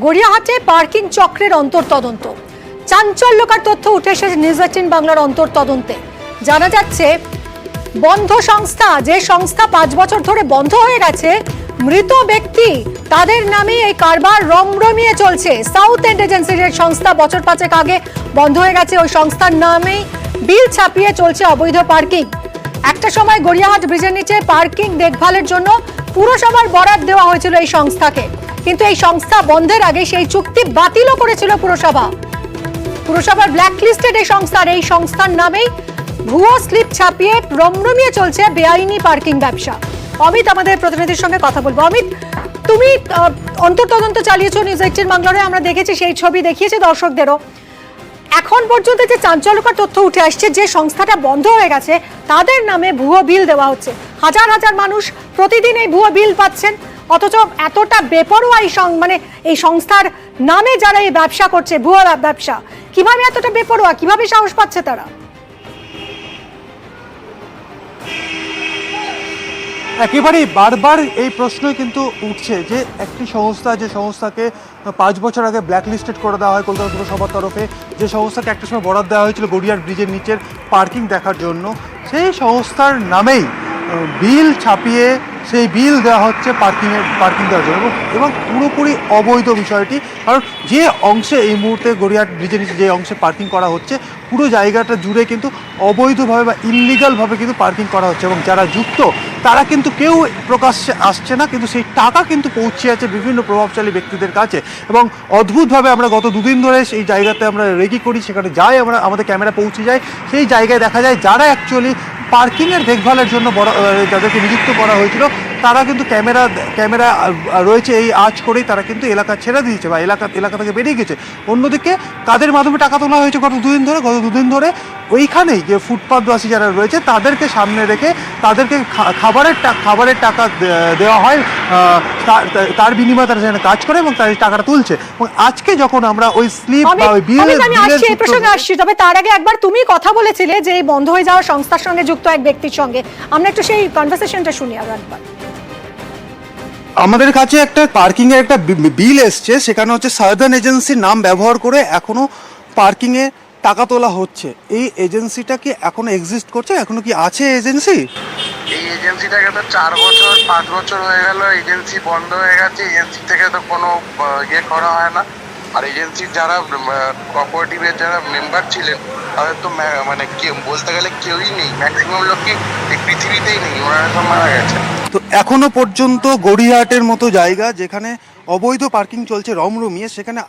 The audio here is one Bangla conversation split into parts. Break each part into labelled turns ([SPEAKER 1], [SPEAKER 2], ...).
[SPEAKER 1] গড়িয়াহাটে পার্কিং চক্রের অন্তর্তদন্ত। চাঞ্চল্যকর তথ্য উঠে এসেছে নিউজ 18 বাংলার অন্তর্তদন্তে। জানা যাচ্ছে বন্ধ সংস্থা, যে সংস্থা 5 বছর ধরে বন্ধ হয়ে গেছে, মৃত ব্যক্তি তাদের নামে এই কারবার রমরমিয়ে চলছে। সাউথ এন্ড এজেন্সির এক সংস্থা বছর 5 আগে বন্ধ হয়ে গেছে, ওই সংস্থার নামেই বিল ছাপিয়ে চলছে অবৈধ পার্কিং। একটা সময় গড়িয়াহাট ব্রিজের নিচে পার্কিং দেখভালের জন্য পুরসভার বরাদ দেওয়া হয়েছিল এই সংস্থাকে, কিন্তু এই সংস্থা বন্ধের আগে সেই চুক্তি বাতিলও করেছিল পুরসভার ব্ল্যাকলিস্টেড এই সংস্থার নামেই ভুয়ো স্লিপ ছাপিয়ে রমরমিয়ে চলছে বেআইনি পার্কিং ব্যবসা। অমিত আমাদের প্রতিনিধির সঙ্গে কথা বলবো। অমিত, তুমি অন্তর্তদন্ত চালিয়েছো নিউজ 18 বাংলায়, আমরা দেখেছি, সেই ছবি দেখিয়েছি দর্শকদেরও। এখন পর্যন্ত যে চাঞ্চল্যকর তথ্য উঠে আসছে, যে সংস্থাটা বন্ধ হয়ে গেছে তাদের নামে ভুয়ো বিল দেওয়া হচ্ছে, হাজার হাজার মানুষ প্রতিদিন এই ভুয়ো বিল পাচ্ছেন, অথচ এতটা বেপরোয়া এই সংস্থার নামে যারা এই ব্যবসা করছে, ভুয়ো ব্যবসা, কিভাবে এতটা বেপরোয়া, কিভাবে সাহস পাচ্ছে তারা?
[SPEAKER 2] একেবারেই বারবার এই প্রশ্নই কিন্তু উঠছে যে একটি সংস্থা, যে সংস্থাকে 5 বছর আগে ব্ল্যাকলিস্টেড করে দেওয়া হয় কলকাতা পুরসভার তরফে, যে সংস্থাকে একটা সময় বরাদ দেওয়া হয়েছিল গড়িয়াহাট ব্রিজের নিচের পার্কিং দেখার জন্য, সেই সংস্থার নামেই বিল ছাপিয়ে সেই বিল দেওয়া হচ্ছে পার্কিং দেওয়ার জন্য, এবং পুরোপুরি অবৈধ বিষয়টি। কারণ যে অংশে এই মুহূর্তে গড়িয়াহাট ব্রিজের নিচে যে অংশে পার্কিং করা হচ্ছে, পুরো জায়গাটা জুড়ে কিন্তু অবৈধভাবে বা ইললিগালভাবে কিন্তু পার্কিং করা হচ্ছে, এবং যারা যুক্ত তারা কিন্তু কেউ প্রকাশ্যে আসছে না, কিন্তু সেই টাকা কিন্তু পৌঁছে আছে বিভিন্ন প্রভাবশালী ব্যক্তিদের কাছে। এবং অদ্ভুতভাবে আমরা গত 2 দিন ধরে সেই জায়গাতে আমরা রেকি করি, সেখানে যাই, আমাদের ক্যামেরা পৌঁছে যায়, সেই জায়গায় দেখা যায় যারা অ্যাকচুয়ালি পার্কিংয়ের দেখভালের জন্য যাদেরকে নিযুক্ত করা হয়েছিল, তারা কিন্তু ক্যামেরা রয়েছে এই আজ করেই তারা কিন্তু এলাকা ছেড়ে দিয়েছে বা এলাকা থেকে বেরিয়ে গেছে। অন্যদিকে কাদের মাধ্যমে টাকা তোলা হয়েছে গত 2 দিন ধরে ওইখানেই যে ফুটপাথবাসী যারা রয়েছে তাদেরকে সামনে রেখে তাদেরকে খাবারের টাকা দেওয়া হয়, তার বিনিময়ে তারা সেখানে কাজ করে এবং তার টাকাটা তুলছে। এবং আজকে যখন আমরা ওই স্লিপ বা ওই বিলের
[SPEAKER 1] প্রসঙ্গে আসছি, তবে তার আগে একবার তুমি কথা বলেছিলে যে এই বন্ধ হয়ে যাওয়া সংস্থার সঙ্গে যুক্ত এক ব্যক্তির সঙ্গে, আমরা একটু সেই কনভারসেশনটা শুনি আরো একবার।
[SPEAKER 2] আমাদের কাছে একটা পার্কিং এর একটা বিল এসছে, সেখানে হচ্ছে সাউদার্ন এজেন্সির নাম ব্যবহার করে এখনো পার্কিং এ টাকা তোলা হচ্ছে। এই এজেন্সিটা কি এখনো এক্সিস্ট করছে? এখনো কি আছে এজেন্সি?
[SPEAKER 3] এই এজেন্সিটাকে তো 4 বছর 5 বছর হয়ে গেল এজেন্সি বন্ধ হয়ে গেছে। এজেন্সি থেকে তো কোনো ইয়ে করা হয় না। আর এজেন্সির যারা কোঅপারেটিভের যারা মেম্বার ছিলেন তাদের তো মানে বলতে গেলে কেউই নেই, ম্যাক্সিমাম লোকই এই পৃথিবীতেই নেই, ওনারা সব মারা গেছে।
[SPEAKER 2] তো এখনো পর্যন্ত গড়িয়াহাটের মতো জায়গা যেখানে অবৈধ পার্কিং চলছে রমরমিয়ে, সেখানে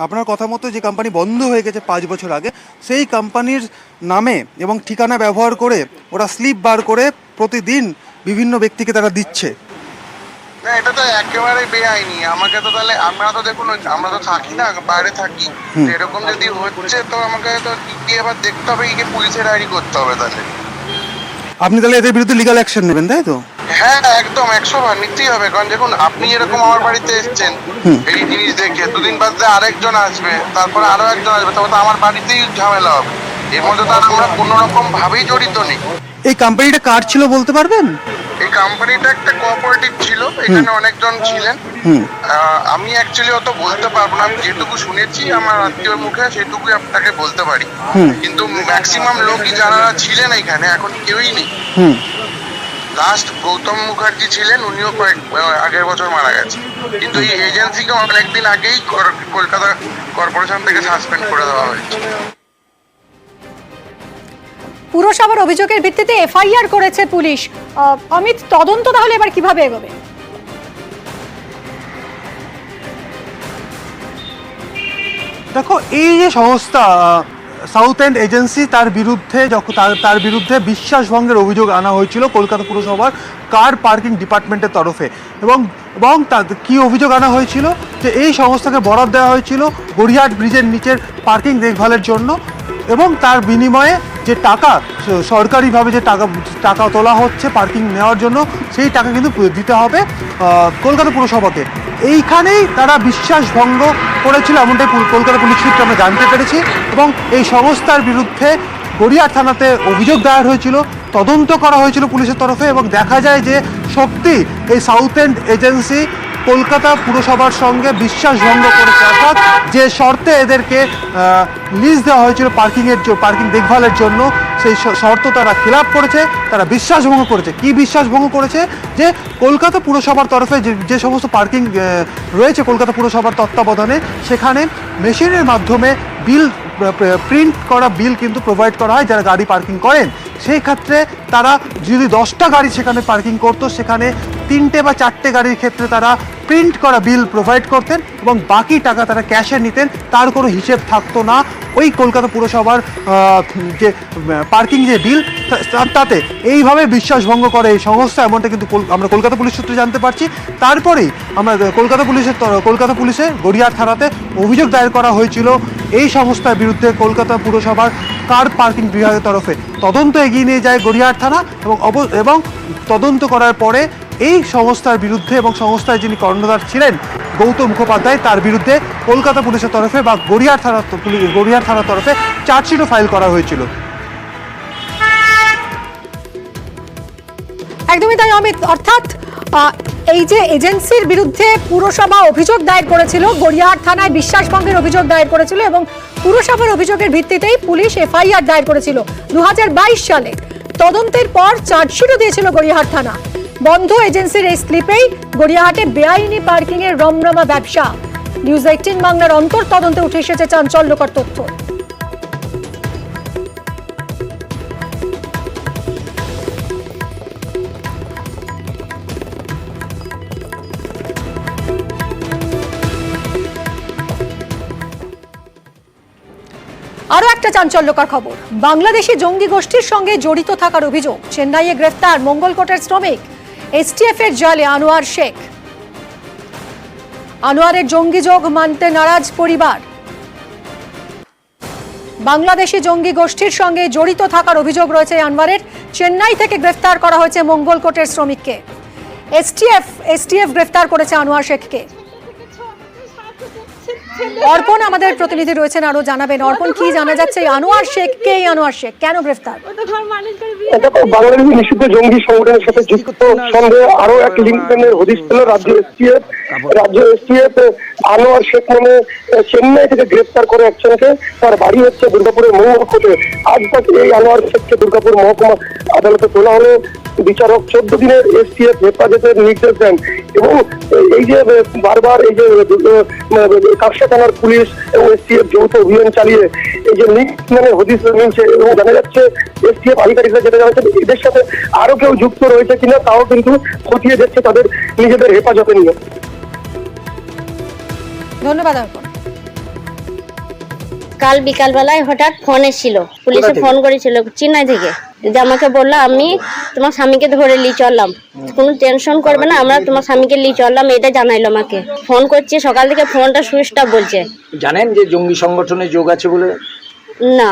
[SPEAKER 2] আপনার কথা মতো যে কোম্পানি বন্ধ হয়ে গেছে 5 বছর আগে, সেই কোম্পানির নামে এবং ঠিকানা ব্যবহার করে ওরা স্লিপ বার করে প্রতিদিন বিভিন্ন ব্যক্তিকে তারা দিচ্ছে।
[SPEAKER 3] না, এটা তো একেবারে বেআইনি। আমাকে তো তাহলে আমরা তো দেখুন, আমরা তো থাকি না, বাইরে থাকি, এরকম যদি হচ্ছে তো আমাকে তো গিয়ে এবার দেখতে হবে, গিয়ে পুলিশে ডায়েরি করতে হবে। তাহলে
[SPEAKER 2] আপনি তাহলে এদের বিরুদ্ধে লিগাল অ্যাকশন নেবেন, তাই তো?
[SPEAKER 3] হ্যাঁ, একদম 100বার নিতেই হবে। কারণ দেখুন, আপনি এরকম আমার বাড়িতে এসছেন এই জিনিস দেখে, 2 দিন বাদে আরেকজন আসবে, তারপরে আরো একজন আসবে, তবে তো আমার বাড়িতেই ঝামেলা হবে। এর মধ্যে তো আমরা কোনো রকম ভাবেই জড়িত নেই।
[SPEAKER 2] এই কোম্পানিটা কার ছিল বলতে পারবেন?
[SPEAKER 3] এই কোম্পানিটা একটা কোঅপারেটিভ ছিল, এখানে অনেকজন ছিলেন। আমি অ্যাকচুয়ালি অত বলতে পারবো না, আমি যেটুকু শুনেছি আমার আত্মীয়র মুখে সেটুকুই আপনাকে বলতে পারি। কিন্তু ম্যাক্সিমাম লোকই যারা ছিলেন এখানে এখন কেউই নেই। লাস্ট গৌতম মুখার্জি ছিলেন, উনিও আগের বছর মারা গেছে। কিন্তু এই এজেন্সিকে অনেকদিন আগেই কলকাতা কর্পোরেশন থেকে সাসপেন্ড করে দেওয়া হয়েছে।
[SPEAKER 1] পুরসভার অভিযোগের ভিত্তিতে এফআইআর করেছে পুলিশ। অমিত, তদন্ত তাহলে এবার কিভাবে এগোবে?
[SPEAKER 2] দেখো, এই যে সংস্থা সাউথ এন্ড এজেন্সি, তার বিরুদ্ধে বিশ্বাসভঙ্গের অভিযোগ আনা হয়েছিল কলকাতা পুরসভার কার পার্কিং ডিপার্টমেন্টের তরফে। এবং কি অভিযোগ আনা হয়েছিল যে এই সংস্থাকে বরাদ দেওয়া হয়েছিল গড়িয়াহাট ব্রিজের নিচের পার্কিং দেখভালের জন্য, এবং তার বিনিময়ে যে টাকা সরকারিভাবে যে টাকা তোলা হচ্ছে পার্কিং নেওয়ার জন্য, সেই টাকা কিন্তু দিতে হবে কলকাতা পুরসভাকে। এইখানেই তারা বিশ্বাসভঙ্গ করেছিল, এমনটাই কলকাতা পুলিশ সূত্রে আমরা জানতে পেরেছি। এবং এই সংস্থার বিরুদ্ধে গড়িয়াহাট থানাতে অভিযোগ দায়ের হয়েছিল, তদন্ত করা হয়েছিল পুলিশের তরফে, এবং দেখা যায় যে সত্যি এই সাউথ এন্ড এজেন্সি কলকাতা পুরসভার সঙ্গে বিশ্বাসভঙ্গ করেছে। অর্থাৎ যে শর্তে এদেরকে লিজ দেওয়া হয়েছিল পার্কিং দেখভালের জন্য, সেই শর্ত তারা খিলাপ করেছে, তারা বিশ্বাসভঙ্গ করেছে। কি বিশ্বাসভঙ্গ করেছে? যে কলকাতা পুরসভার তরফে যে সমস্ত পার্কিং রয়েছে কলকাতা পুরসভার তত্ত্বাবধানে, সেখানে মেশিনের মাধ্যমে বিল প্রিন্ট করা বিল কিন্তু প্রোভাইড করা হয় যারা গাড়ি পার্কিং করেন। সেই ক্ষেত্রে তারা যদি 10টা গাড়ি সেখানে পার্কিং করতো, সেখানে 3টে বা 4টে গাড়ির ক্ষেত্রে তারা প্রিন্ট করা বিল প্রোভাইড করতেন এবং বাকি টাকা তারা ক্যাশে নিতেন। তার কোনো হিসেব থাকতো না ওই কলকাতা পুরসভার যে পার্কিং যে বিল, তাতে এইভাবে বিশ্বাসভঙ্গ করে এই সংস্থা, এমনটা কিন্তু আমরা কলকাতা পুলিশ সূত্রে জানতে পারছি। তারপরেই আমরা কলকাতা পুলিশে গড়িয়াহাট থানাতে অভিযোগ দায়ের করা হয়েছিল এই সংস্থার বিরুদ্ধে। কলকাতা পুরসভার কার পার্কিং বিভাগের তরফে তদন্ত এগিয়ে নিয়ে যায় গড়িয়াহাট থানা, এবং তদন্ত করার পরে এই সংস্থার বিরুদ্ধে এবং সংস্থার যিনি কর্ণধার ছিলেন গৌতম মুখোপাধ্যায়, তার বিরুদ্ধে কলকাতা পুলিশের তরফে বা গড়িয়াহাট থানার তরফে চার্জশিটও ফাইল করা হয়েছিল।
[SPEAKER 1] একদমই তাই অমিত, অর্থাৎ এই যে এজেন্সির বিরুদ্ধে পুরসভা অভিযোগ দায়ের করেছিল, গড়িয়াহাট থানায় বিশ্বাসভঙ্গের অভিযোগ দায়ের করেছিল এবং পুরসভার অভিযোগের ভিত্তিতেই পুলিশ এফআইআর দায়ের করেছিল 2022 সালে। তদন্তের পর চার্জশিটও দিয়েছিল গড়িয়াহাট থানা। বন্ধ এজেন্সির এই স্লিপেই গড়িয়াহাটে বেআইনি পার্কিং এর রমরমা ব্যবসা। নিউজ 18 বাংলার অন্তর তদন্তে উঠে এসেছে চাঞ্চল্যকর তথ্য। আরো একটা চাঞ্চল্যকর খবর, বাংলাদেশি জঙ্গি গোষ্ঠীর সঙ্গে জড়িত থাকার অভিযোগ, চেন্নাইয়ে গ্রেফতার মঙ্গলকোটের শ্রমিক। এসটিএফ এর জালে আনোয়ার শেখ। আনোয়ারের জঙ্গি যোগ মানতে নারাজ পরিবার। বাংলাদেশি জঙ্গি গোষ্ঠীর সঙ্গে জড়িত থাকার অভিযোগ রয়েছে আনোয়ারের। চেন্নাই থেকে গ্রেফতার করা হয়েছে মঙ্গলকোটের শ্রমিককে। এসটিএফ গ্রেফতার করেছে আনোয়ার শেখকে। অর্পণ আমাদের প্রতিনিধি রয়েছেন, আরো জানাবেন। অর্পণ, কি জানা যাচ্ছে আনোয়ার শেখ কে? আনোয়ার শেখ কেন গ্রেফতার?
[SPEAKER 4] দেখো, বাংলাদেশি নিষিদ্ধ জঙ্গি সংগঠনের সাথে যুক্ত সন্দেহে আরো এক লিঙ্কনের হদিশ পেল রাজ্য এসটিএফ। আনোয়ার শেখ নামে চেন্নাই থেকে গ্রেফতার করে একজনকে। তার বাড়ি হচ্ছে দুর্গাপুরের মঙ্গলকোটে। আজ তাকে এই আনোয়ার শেখকে দুর্গাপুর মহকুমা আদালতে তোলা হলো। বিচারক 14 দিনের এসটিএফ হেফাজতের নির্দেশ দেন এবং এই যে বারবার এই যে কাকসা থানার পুলিশ এবং এসটিএফ যৌথ অভিযান চালিয়ে এই যে লিঙ্কনের হদিশ মিলছে এবং জানা যাচ্ছে এসটিএফ আধিকারিকরা যেটা জানাচ্ছেন এদের সাথে আরো কেউ যুক্ত রয়েছে কিনা তাও কিন্তু খতিয়ে দেখছে তাদের নিজেদের হেফাজতে নিয়ে।
[SPEAKER 1] ধন্যবাদ অর্পণ।
[SPEAKER 5] কাল বিকালবেলায় হঠাৎ ফোন এসেছিল, পুলিশে ফোন করেছিল চেন্নাই থেকে, যে আমাকে বললো আমি তোমার স্বামীকে ধরে নিয়ে চললাম, কোনো টেনশন করবে না, আমরা তোমার স্বামীকে নিয়ে চললাম, এটা জানাইলো আমাকে। ফোন করছি সকাল থেকে, ফোনটা সুইচ অফ বলছে।
[SPEAKER 6] জানেন যে জঙ্গি সংগঠনে যোগ আছে বলে?
[SPEAKER 5] না,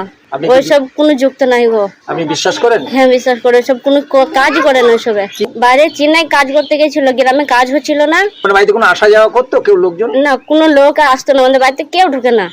[SPEAKER 5] ওইসব কোনো যুক্ত নাই গো।
[SPEAKER 6] আপনি বিশ্বাস করেন?
[SPEAKER 5] হ্যাঁ বিশ্বাস করে, ওইসব কোনো কাজই করে না। ওইসবে বাইরে চেন্নাই কাজ করতে গেছিল, গ্রামে কাজ হচ্ছিল না।
[SPEAKER 6] বাড়িতে কোনো আসা যাওয়া করতো কেউ লোকজন?
[SPEAKER 5] না, কোনো লোক আসতো না, আমাদের বাড়িতে কেউ ঢুকে না।